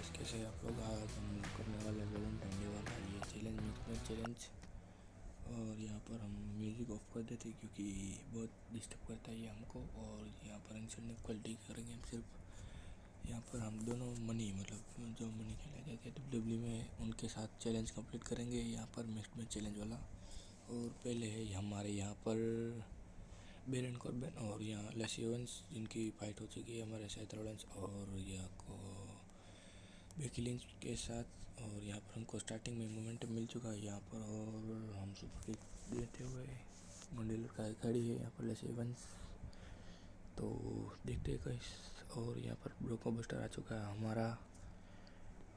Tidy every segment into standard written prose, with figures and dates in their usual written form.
Guys, कैसे हैं आप लोग। आज हम करने वाले वैलेंटाइन डे वाला ये चैलेंज, मिक्स चैलेंज। और यहाँ पर हम म्यूज़िक ऑफ कर देते क्योंकि बहुत डिस्टर्ब करता है ये हमको। और यहाँ पर इंटरनेट क्वालिटी करेंगे हम सिर्फ। यहाँ पर हम दोनों मनी मतलब जो मनी खेला जाता है डब्ल्यू में, उनके साथ चैलेंज कंप्लीट करेंगे यहाँ पर मिक्स में चैलेंज वाला। और पहले है हमारे यहाँ पर बेरन कॉर्बन और यहाँ लेसी ओवेंस, जिनकी फाइट हो चुकी है हमारे सेथ रॉलिंस और यहाँ को बेकी लिंच के साथ। और यहाँ पर हमको स्टार्टिंग में मोमेंटम मिल चुका है यहाँ पर, और हम सुपर किक देते हुए मंडल का खड़ी है यहाँ पर लेसी ओवेंस। तो देखते हैं कैस। और यहाँ पर ब्रोंको बस्टर आ चुका है हमारा,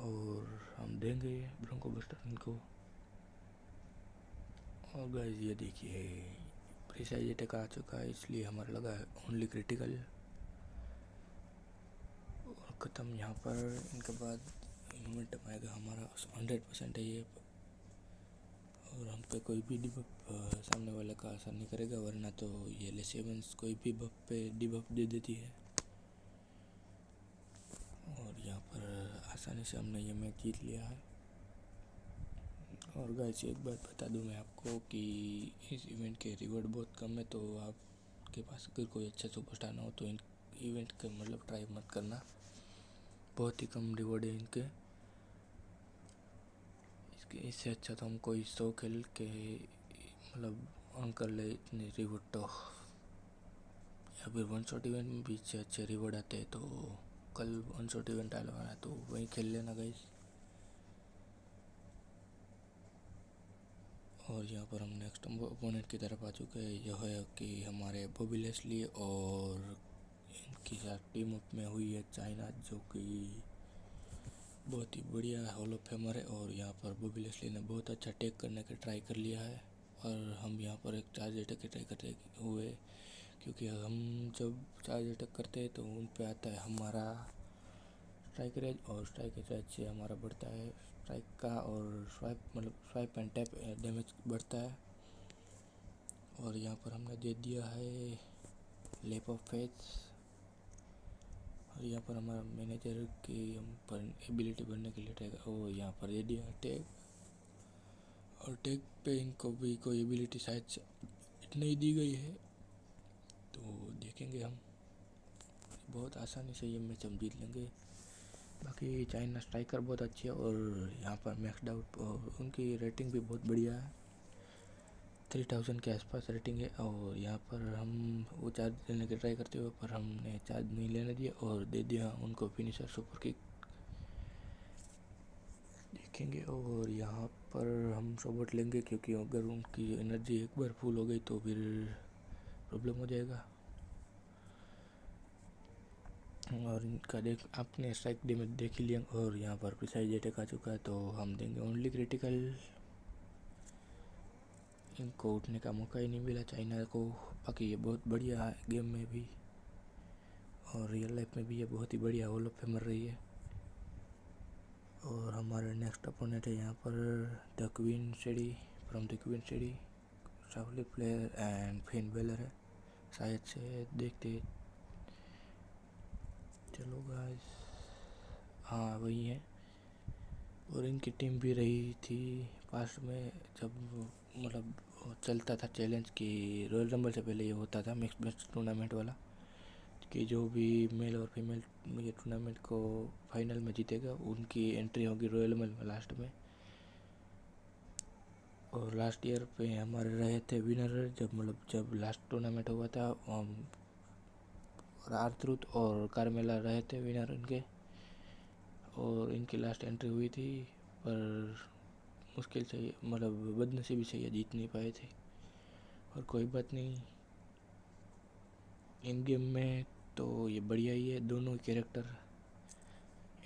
और हम देंगे ब्रोंको बस्टर इनको। और गाइस ये देखिए प्रिसाइज अटैक आ चुका है, इसलिए हमारा लगा है ओनली क्रिटिकल। और ख़त्म यहाँ पर। इनके बाद मोमेंटम आएगा हमारा 100% है ये। और हम पे कोई भी डिबफ सामने वाले का असर नहीं करेगा, वरना तो ये लेसी ओवेंस कोई भी बफ पे डिबफ दे देती है। और यहाँ पर आसानी से हमने ये मैच जीत लिया है। और गाइस एक बात बता दूं मैं आपको कि इस इवेंट के रिवॉर्ड बहुत कम है, तो आपके पास अगर कोई अच्छा सुपरस्टार ना हो तो इन इवेंट का मतलब ट्राई मत करना। बहुत ही कम रिवॉर्ड है इनके। इससे अच्छा तो हम कोई 100 खेल के मतलब ऑन कर ले इतने रिवॉर्ड तो। या फिर वन शॉट इवेंट में भी अच्छे रिवॉर्ड आते हैं, तो कल वन शॉट इवेंट आने वाला है तो वहीं खेल लेना गाइस। और यहाँ पर हम नेक्स्ट ओपोनेंट की तरफ आ चुके हैं। यह है कि हमारे बॉबी लेस्ली और इनकी साथ टीम अप में हुई है चाइना, जो कि बहुत ही बढ़िया हॉल ऑफ फेमर है। और यहाँ पर बॉबी लेस्ली ने बहुत अच्छा टेक करने का ट्राई कर लिया है, और हम यहाँ पर एक चार्ज अटैक की ट्राई करते हुए, क्योंकि हम जब चार्ज अटैक करते हैं तो उन पे आता है हमारा स्ट्राइक रेंज, और स्ट्राइक रेंज से हमारा बढ़ता है स्ट्राइक का, और स्वाइप एंड टैप डैमेज बढ़ता है। और यहाँ पर हमने दे दिया है लेप ऑफ फेथ। और यहाँ पर हमारा मैनेजर की हम पर एबिलिटी बढ़ने के लिए टैग, और यहाँ पर दे दिया टैग। और टैग पे इनको भी कोई एबिलिटी शायद से नहीं दी गई है, तो देखेंगे हम। बहुत आसानी से ये मैच हम जीत लेंगे। बाकी चाइना स्ट्राइकर बहुत अच्छी है, और यहाँ पर मैक्सड आउट और उनकी रेटिंग भी बहुत बढ़िया है, 3000 के आसपास रेटिंग है। और यहाँ पर हम वो चार्ज लेने की ट्राई करते हुए, पर हमने चार्ज नहीं लेने दिया और दे दिया उनको फिनिशर सुपर किक। देखेंगे। और यहाँ पर हम सपोर्ट लेंगे, क्योंकि अगर उनकी एनर्जी एक बार फुल हो गई तो फिर प्रॉब्लम हो जाएगा। और इनका आपने स्ट्राइक डैमेज देख ही लिया। और यहाँ पर प्रिसाइज अटैक आ चुका है, तो हम देंगे ओनली क्रिटिकल। इनको उठने का मौका ही नहीं मिला चाइना को। बाकी ये बहुत बढ़िया है गेम में भी, और रियल लाइफ में भी ये बहुत ही बढ़िया हॉल ऑफ फेमर रही है। और हमारे नेक्स्ट अपोनेंट है यहाँ पर the queen shady from the queen shady, शाओली प्लेयर एंड फिन बेलर है शायद से। देखते चलो गाइस, हाँ वही है। और इनकी टीम भी रही थी पास्ट में, जब मतलब चलता था चैलेंज की रॉयल रंबल से पहले ये होता था मिक्स मैच टूर्नामेंट वाला, कि जो भी मेल और फीमेल ये टूर्नामेंट को फाइनल में जीतेगा उनकी एंट्री होगी रॉयल रंबल में लास्ट में। और लास्ट ईयर पे हमारे रहे थे विनर, जब लास्ट टूर्नामेंट हुआ था, और आर्थरूथ और कार्मेला रहे थे विनर इनके। और इनकी लास्ट एंट्री हुई थी, पर मुश्किल से मतलब बदनसीबी से ये जीत नहीं पाए थे। और कोई बात नहीं, इन गेम में तो ये बढ़िया ही है दोनों कैरेक्टर।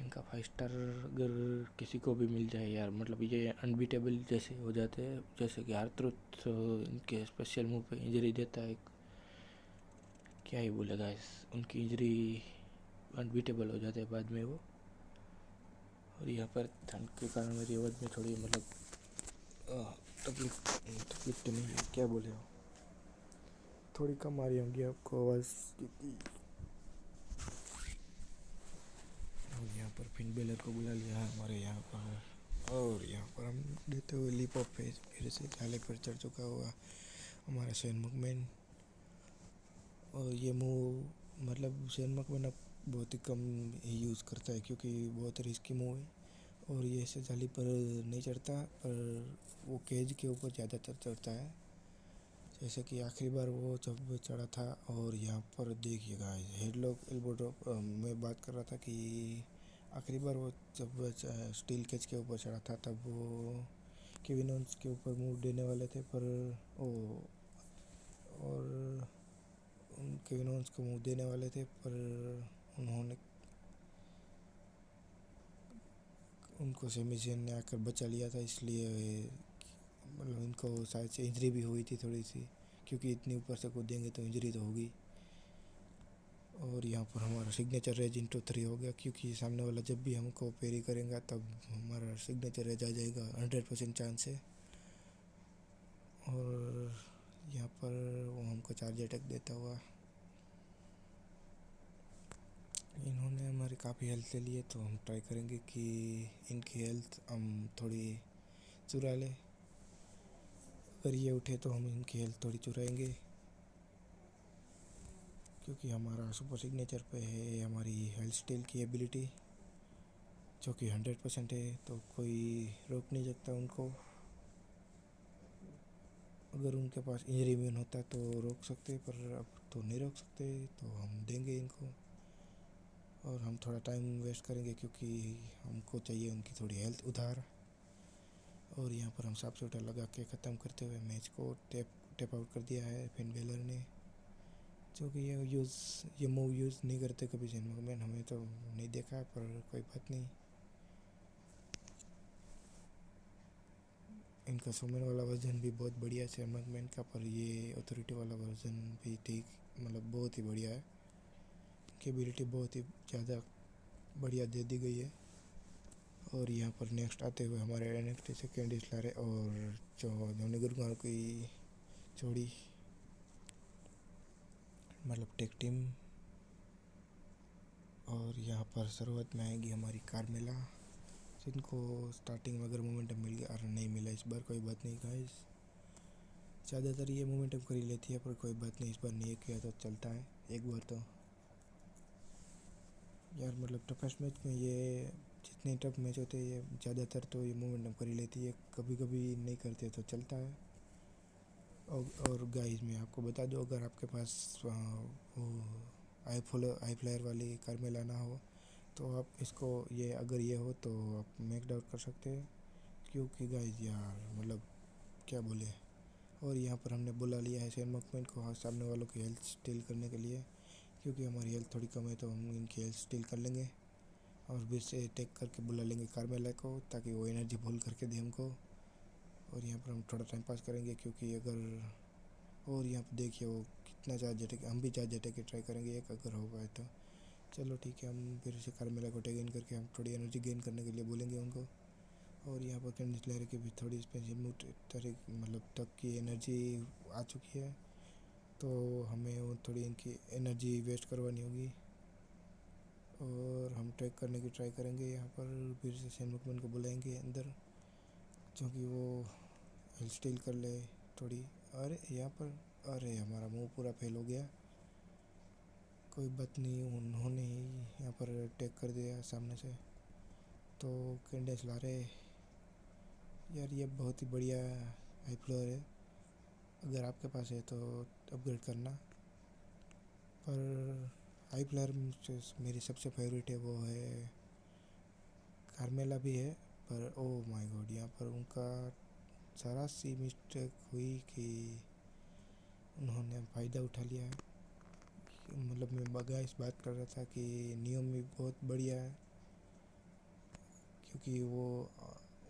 इनका 5 स्टार अगर किसी को भी मिल जाए यार, मतलब ये अनबीटेबल जैसे हो जाते हैं। जैसे कि आर्थरूथ इनके स्पेशल मूव पे इंजरी देता है, क्या ही बोलेगा इस उनकी इंजरी अनबीटेबल हो जाते हैं बाद में वो। और यहाँ पर ठंड के कारण मेरी आवाज़ में थोड़ी मतलब तकलीफ तो नहीं है, क्या बोले हो, थोड़ी कम आ रही होंगी आपको आवाज़, क्योंकि और यहाँ यहाँ पर फिन बेलर को बुला लिया है हमारे यहाँ पर, और यहाँ पर हम देते हुए लीप ऑफ फेज फिर से जाले पर चढ़ चुका हुआ हमारा शेन मैकमैन। और ये मूव मतलब शेन मैकमैन अब बहुत ही कम ही यूज़ करता है क्योंकि बहुत रिस्की मूव है, और ये ऐसे जाली पर नहीं चढ़ता, पर वो केज के ऊपर ज़्यादातर चढ़ता है। जैसे कि आखिरी बार वो जब चढ़ा था, और यहाँ पर देखिएगा हेडलॉक एल्बो ड्रॉप, मैं बात कर रहा था कि आखिरी बार वो जब स्टील केज के ऊपर चढ़ा था तब वो केविन ओवेंस के ऊपर मूव देने वाले थे, पर ओ और केविन ओवेंस को मूव देने वाले थे, पर उन्होंने उनको सेमी ज़ेन ने आकर बचा लिया था, इसलिए मतलब इनको शायद से इंजरी भी हुई थी थोड़ी सी, क्योंकि इतनी ऊपर से कूदेंगे तो इंजरी तो होगी। और यहाँ पर हमारा सिग्नेचर रेज इंटू 3 हो गया, क्योंकि सामने वाला जब भी हमको पेरी करेगा तब हमारा सिग्नेचर रेज आ जाएगा 100% चांस है। और यहाँ पर वो हमको चार्ज अटैक देता हुआ, इन्होंने हमारी काफ़ी हेल्थ ले ली है, तो हम ट्राई करेंगे कि इनकी हेल्थ हम थोड़ी चुरा लें। अगर ये उठे तो हम इनकी हेल्थ थोड़ी चुराएंगे, क्योंकि हमारा सुपर सिग्नेचर पे है हमारी हेल्थ स्टील की एबिलिटी, जो कि 100% है, तो कोई रोक नहीं सकता उनको। अगर उनके पास इंजरी इम्यून होता तो रोक सकते, पर अब तो नहीं रोक सकते, तो हम देंगे इनको। और हम थोड़ा टाइम वेस्ट करेंगे क्योंकि हमको चाहिए उनकी थोड़ी हेल्थ उधार। और यहाँ पर हम साफ सुथरा लगा के ख़त्म करते हुए मैच को टेप आउट कर दिया है फिन बेलर ने, जो कि ये मूव यूज़ नहीं करते कभी शेन मैकमैन, हमें तो नहीं देखा, पर कोई बात नहीं। इनका सुमन वाला वर्जन भी बहुत बढ़िया है शेन मैकमैन का, पर ये अथॉरिटी वाला वर्जन भी ठीक, मतलब बहुत ही बढ़िया है। इनकी एबिलिटी बहुत ही ज़्यादा बढ़िया दे दी गई है। और यहाँ पर नेक्स्ट आते हुए हमारे NXT से कैंडिस लारे और जॉनी गुरगान की जोड़ी, मतलब टेक टीम। और यहाँ पर शुरुआत में आएगी हमारी कार्मेला, जिनको स्टार्टिंग में अगर मोमेंटम मिल गया, और नहीं मिला इस बार, कोई बात नहीं गाइस, ज़्यादातर ये मोमेंटम कर ही लेती है, पर कोई बात नहीं, इस बार नहीं किया तो चलता है एक बार तो। यार मतलब टफेस्ट मैच में ये जितने टफ मैच होते हैं ये ज़्यादातर तो ये मोमेंटम कर ही लेती है, कभी कभी नहीं करते तो चलता है। और गाइस मैं आपको बता दूं, अगर आपके पास वो आई फ्लायर वाली कार्मेला ना हो तो आप इसको ये अगर ये हो तो आप मैक्ड आउट कर सकते हैं, क्योंकि गाइस यार मतलब क्या बोले। और यहाँ पर हमने बुला लिया है शेन मैकमैन को सामने वालों की हेल्थ स्टील करने के लिए, क्योंकि हमारी हेल्थ थोड़ी कम है, तो हम इनकी हेल्थ स्टील कर लेंगे और फिर से अटैक करके बुला लेंगे कार्मेला को, ताकि वो एनर्जी भूल करके दे हमको। और यहाँ पर हम थोड़ा टाइम पास करेंगे, क्योंकि अगर और यहाँ पर देखिए वो कितना चार्ज अटैक, हम भी चार्ज अटैक ट्राई करेंगे एक अगर होगा तो। चलो ठीक है, हम फिर से कार्मेला को टेक इन करके हम थोड़ी एनर्जी गेन करने के लिए बोलेंगे उनको। और यहाँ पर कैंडिस लेयर की भी थोड़ी स्पेशल मतलब तक की एनर्जी आ चुकी है, तो हमें वो थोड़ी इनकी एनर्जी वेस्ट करवानी होगी। और हम ट्रैक करने की ट्राई करेंगे, यहाँ पर फिर से शेन मैकमैन को बुलाएंगे अंदर, क्योंकि वो हेल्थ स्टील कर ले थोड़ी। अरे यहाँ पर अरे हमारा मुंह पूरा फेल हो गया, कोई बात नहीं, उन्होंने ही यहाँ पर अटैक कर दिया सामने से। तो कैंडिस ला रहे यार, ये बहुत ही बढ़िया हाई फ्लोर है, अगर आपके पास है तो अपग्रेड करना। पर हाई फ्लायर मेरी सबसे फेवरेट है वो है कार्मेला भी है, पर ओ माय गॉड यहाँ पर उनका ज़रा सी मिस्टेक हुई कि उन्होंने फ़ायदा उठा लिया है। मतलब मैं इस बात कर रहा था कि नियम भी बहुत बढ़िया है, क्योंकि वो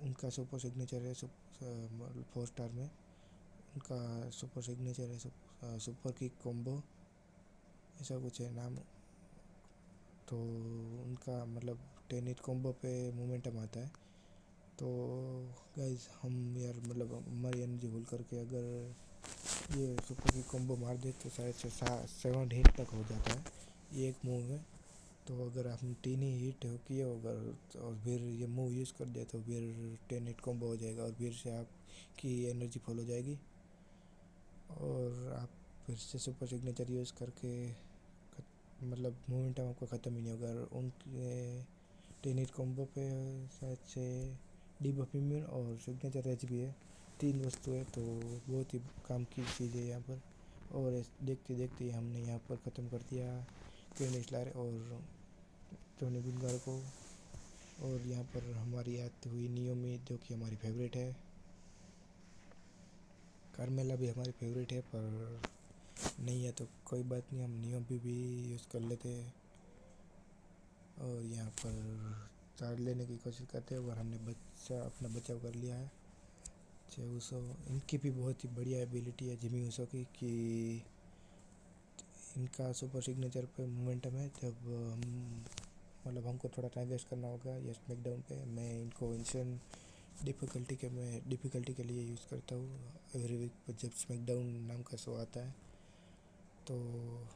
उनका सुपर सिग्नेचर है 4 स्टार में उनका सुपर सिग्नेचर है सुपर किक कॉम्बो, ऐसा कुछ है नाम। तो उनका मतलब 10 हिट कॉम्बो पे मोमेंटम आता है। तो गाइस हम यार मतलब हमारी एनर्जी भूल करके अगर ये सुपर किक कॉम्बो मार दे तो शायद से 7 हिट तक हो जाता है ये एक मूव में। तो अगर आपने 3 ही हीट हो किए होगा और फिर ये मूव यूज़ कर दिया तो फिर 10 हिट कॉम्बो हो जाएगा और फिर से आपकी एनर्जी फुल हो जाएगी और आप फिर से सुपर सिग्नेचर यूज़ करके मतलब मोमेंटम आपका ख़त्म ही नहीं होगा। और उनके 10 हिट कॉम्बो पे शायद से डीबफ इम्यून और सिग्नेचर एच भी है, 3 वस्तु है, तो बहुत ही काम की चीज़ है यहाँ पर। और देखते देखते हमने यहाँ पर ख़त्म कर दिया कैंडिस लायर और टोनी बुलगार को। और यहाँ पर हमारी आती हुई नियोमी जो कि हमारी फेवरेट है, कार्मेला भी हमारी फेवरेट है, पर नहीं है तो कोई बात नहीं, हम नियोमी भी यूज़ कर लेते हैं। और यहाँ पर चार्ज लेने की कोशिश करते हैं और हमने अपना बचाव कर लिया है। जेउसो इनकी भी बहुत ही बढ़िया एबिलिटी है जिमी ऊसो की कि इनका सुपर सिग्नेचर पे मोमेंटम है। जब हम मतलब हमको थोड़ा टाइम वेस्ट करना होगा या स्मैकडाउन पे, मैं इनको इंस्टेंट डिफ़िकल्टी के लिए यूज़ करता हूँ एवरी वीक जब स्मैकडाउन नाम का शो आता है तो।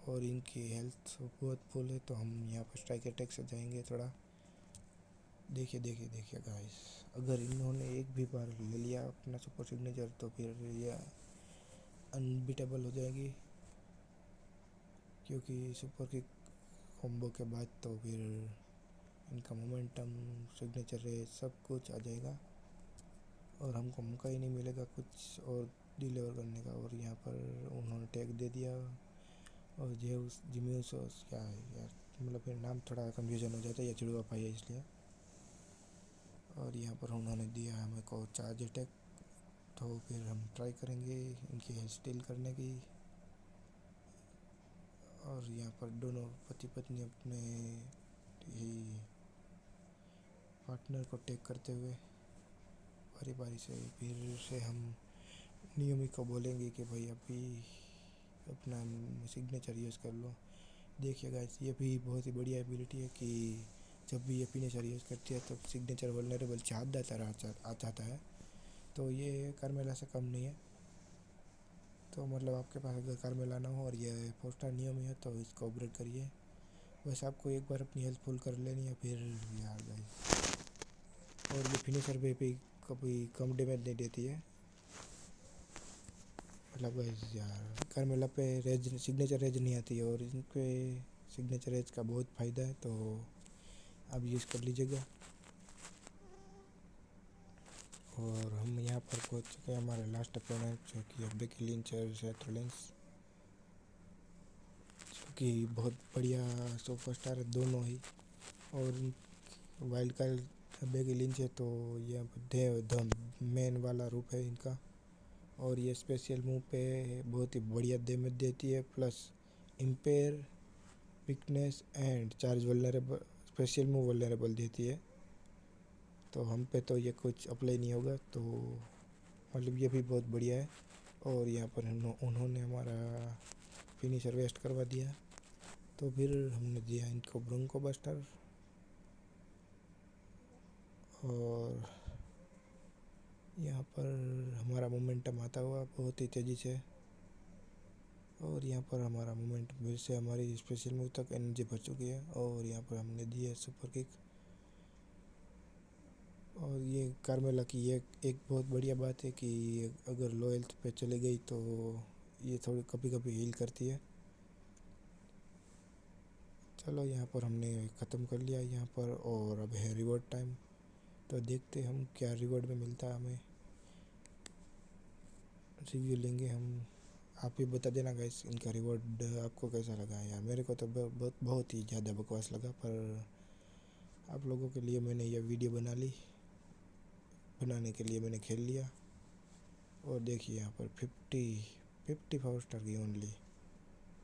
और इनकी हेल्थ बहुत फुल है तो हम यहाँ पर स्ट्राइक अटैक से जाएंगे थोड़ा। देखिए गाइस, अगर इन्होंने एक भी बार ले लिया अपना सुपर सिग्नेचर तो फिर ये अनबीटेबल हो जाएगी, क्योंकि सुपर किक कॉम्बो के बाद तो फिर इनका मोमेंटम सिग्नेचर है सब कुछ आ जाएगा और हमको मौका ही नहीं मिलेगा कुछ और डिलीवर करने का। और यहाँ पर उन्होंने टैग दे दिया और जिमी ऊसो क्या है यार, मतलब फिर नाम थोड़ा कंफ्यूजन हो जाता है या जुड़वा पाई है इसलिए। और यहाँ पर उन्होंने दिया हमें को चार्ज अटैक, तो फिर हम ट्राई करेंगे इनकी हेल्थ स्टील करने की। और यहाँ पर दोनों पति पत्नी अपने ही पार्टनर को टेक करते हुए बारी बारी से फिर से हम नियमी को बोलेंगे कि भाई अभी अपना सिग्नेचर यूज़ कर लो। देखिए गाइस, ये भी बहुत ही बढ़िया एबिलिटी है कि जब भी ये फिनिशर यूज़ करती है तो सिग्नेचर वल्नरेबल आ जाता है, तो ये कार्मेला से कम नहीं है। तो मतलब आपके पास अगर कार्मेला ना हो और ये 4 स्टार नियमी है तो इसको अपग्रेड करिए। बस आपको एक बार अपनी हेल्थ फुल कर लेनी है फिर यार गाइस। और ये फिनिशर पे भी कभी कम डैमेज नहीं देती है, मतलब गाइस यार कार्मेला पे रेज सिग्नेचर रेज नहीं आती है और इनके सिग्नेचर रेज का बहुत फ़ायदा है, तो आप यूज़ कर लीजिएगा। और हम यहाँ पर पहुँच चुके हैं हमारे लास्ट अपोनेंट जो कि बेकी लिंच और सेथ रोलिंस, जो कि बहुत बढ़िया सुपरस्टार है दोनों ही। और वाइल्ड कार्ड बेकी लिंच है तो ये द मेन वाला रूप है इनका। और ये स्पेशल मूव पे बहुत ही बढ़िया डैमेज देती है, plus empire, weakness and charge vulnerable, special move vulnerable देती है। तो हम पे तो ये कुछ अप्लाई नहीं होगा, तो मतलब ये भी बहुत बढ़िया है। और यहाँ पर उन्होंने हमारा फिनिशर वेस्ट करवा दिया, तो फिर हमने दिया इनको ब्रोंको बस्टर। और यहाँ पर हमारा मोमेंटम आता हुआ बहुत ही तेज़ी से, और यहाँ पर हमारा मोमेंटम फिर से हमारी स्पेशल मूव तक एनर्जी भर चुकी है। और यहाँ पर हमने दी है सुपर किक। और ये कार्मेला की एक बहुत बढ़िया बात है कि अगर लो हेल्थ पे चली गई तो ये थोड़ी कभी कभी हील करती है। चलो यहाँ पर हमने ख़त्म कर लिया यहाँ पर, और अब है रिवॉर्ड टाइम। तो देखते हम क्या रिवॉर्ड में मिलता है हमें, रिव्यू लेंगे हम। आप ही बता देना गाइस इनका रिवॉर्ड आपको कैसा लगा यार। मेरे को तो बहुत ही ज़्यादा बकवास लगा, पर आप लोगों के लिए मैंने यह वीडियो बनाने के लिए मैंने खेल लिया। और देखिए यहाँ पर 54 स्टार की ओनली।